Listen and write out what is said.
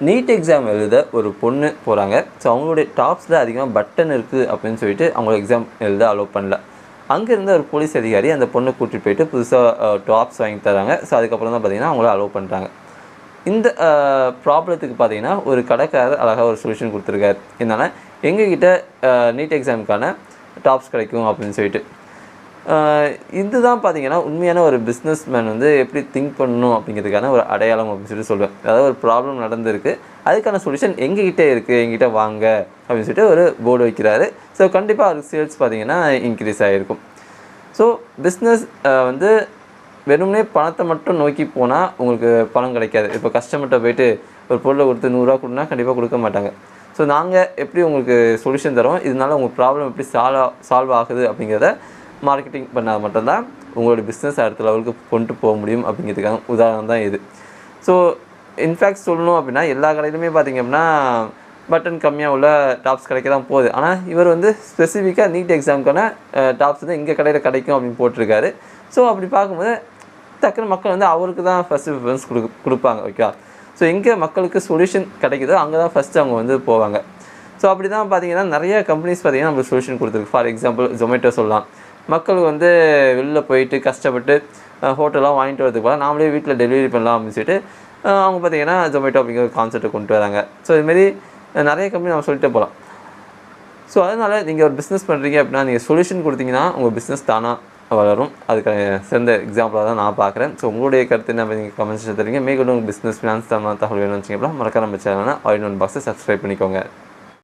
NEET exam எழுத ஒரு பொண்ணு போகிறாங்க. ஸோ அவங்களுடைய டாப்ஸில் அதிகமாக பட்டன் இருக்குது அப்படின்னு சொல்லிட்டு அவங்கள எக்ஸாம் எழுத அலோவ் பண்ணல. அங்கே இருந்த ஒரு போலீஸ் அதிகாரி அந்த பொண்ணை கூட்டிகிட்டு போயிட்டு புதுசாக டாப்ஸ் வாங்கி தராங்க. ஸோ அதுக்கப்புறம் தான் பார்த்திங்கன்னா அவங்கள அலோவ் பண்ணுறாங்க. இந்த ப்ராப்ளத்துக்கு பார்த்திங்கன்னா ஒரு கடைக்காரர் அழகாக ஒரு சொல்யூஷன் கொடுத்துருக்காரு. என்னென்னா எங்ககிட்ட நீட் எக்ஸாமுக்கான டாப்ஸ் கிடைக்கும் அப்படின்னு சொல்லிட்டு. இதுதான் பார்த்திங்கன்னா உண்மையான ஒரு பிஸ்னஸ் மேன் வந்து எப்படி திங்க் பண்ணணும் அப்படிங்கிறதுக்கான ஒரு அடையாளம் அப்படின்னு சொல்லிட்டு சொல்லுவேன். அதாவது ஒரு ப்ராப்ளம் நடந்திருக்கு, அதுக்கான சொல்யூஷன் எங்ககிட்ட இருக்குது, எங்ககிட்ட வாங்க அப்படின்னு சொல்லிட்டு ஒரு போர்டு வைக்கிறாரு. ஸோ கண்டிப்பாக அவருக்கு சேல்ஸ் பார்த்திங்கன்னா இன்க்ரீஸ் ஆகிருக்கும். ஸோ பிஸ்னஸ் வந்து வெறுமனே பணத்தை மட்டும் நோக்கி போனால் உங்களுக்கு பணம் கிடைக்காது. இப்போ கஸ்டமர்கிட்ட போய்ட்டு ஒரு பொருளை கொடுத்து 100 ரூபா கொடுனா கண்டிப்பாக கொடுக்க மாட்டாங்க. ஸோ நாங்கள் எப்படி உங்களுக்கு சொல்யூஷன் தரோம், இதனால் உங்கள் ப்ராப்ளம் எப்படி சால்வ் ஆகுது அப்படிங்கிறத மார்க்கெட்டிங் பண்ணால் மட்டும்தான் உங்களோட பிஸ்னஸ் அடுத்த லெவலுக்கு கொண்டு போக முடியும் அப்படிங்கிறதுக்கான உதாரணம் தான் இது. ஸோ இன்ஃபேக்ட் சொல்லணும் அப்படின்னா எல்லா கடையிலுமே பார்த்திங்க அப்படின்னா பட்டன் கம்மியாக உள்ள டாப்ஸ் கிடைக்க தான் போகுது. ஆனால் இவர் வந்து ஸ்பெசிஃபிக்காக நீட் எக்ஸாமுக்கான டாப்ஸ் வந்து இங்கே கடையில் கிடைக்கும் அப்படின்னு போட்டிருக்காரு. ஸோ அப்படி பார்க்கும்போது டக்குன்னு மக்கள் வந்து அவருக்கு தான் ஃபஸ்ட்டு ப்ரிஃபரன்ஸ் கொடுப்பாங்க. ஓகே, ஸோ எங்கே மக்களுக்கு சொல்யூஷன் கிடைக்குதோ அங்கே தான் ஃபஸ்ட்டு அவங்க வந்து போவாங்க. ஸோ அப்படி தான் பார்த்திங்கன்னா நிறைய கம்பெனிஸ் பார்த்திங்கன்னா நம்மளுக்கு சொல்யூஷன் கொடுத்துருக்கு. ஃபார் எக்ஸாம்பிள் ஜொமேட்டோ சொல்லலாம். மக்கள் வந்து வெளில போயிட்டு கஷ்டப்பட்டு ஹோட்டலாம் வாங்கிட்டு வரதுக்கு போல நாமளே வீட்டில் டெலிவரி பண்ணலாம் அப்படின்னு சொல்லிட்டு அவங்க பார்த்திங்கன்னா ஜொமேட்டோ அப்படிங்கிற ஒரு கான்செப்டை கொண்டு வராங்க. ஸோ இதுமாரி நிறைய கம்பெனி நம்ம சொல்லிட்டே போகலாம். ஸோ அதனால் நீங்கள் ஒரு பிஸ்னஸ் பண்ணுறீங்க அப்படின்னா நீங்கள் சொல்யூஷன் கொடுத்தீங்கன்னா உங்கள் பிஸ்னஸ் தானாக வளரும். அதுக்கு சிறந்த எக்ஸாம்பிளாக தான் நான் பார்க்குறேன். ஸோ உங்களுடைய கருத்து என்ன நீங்கள் கமெண்ட்ஸ் தெரிவிங்க. மேற்கொண்டு உங்கள் பிஸ்னஸ் ஃபினான்ஸ் தகவல் வேணும்னு வச்சிங்கன்னா மறக்காம நம்ம சேனலை ஆல் இன் ஒன் பாக்ஸை சப்ஸ்கிரைப் பண்ணிக்கோங்க.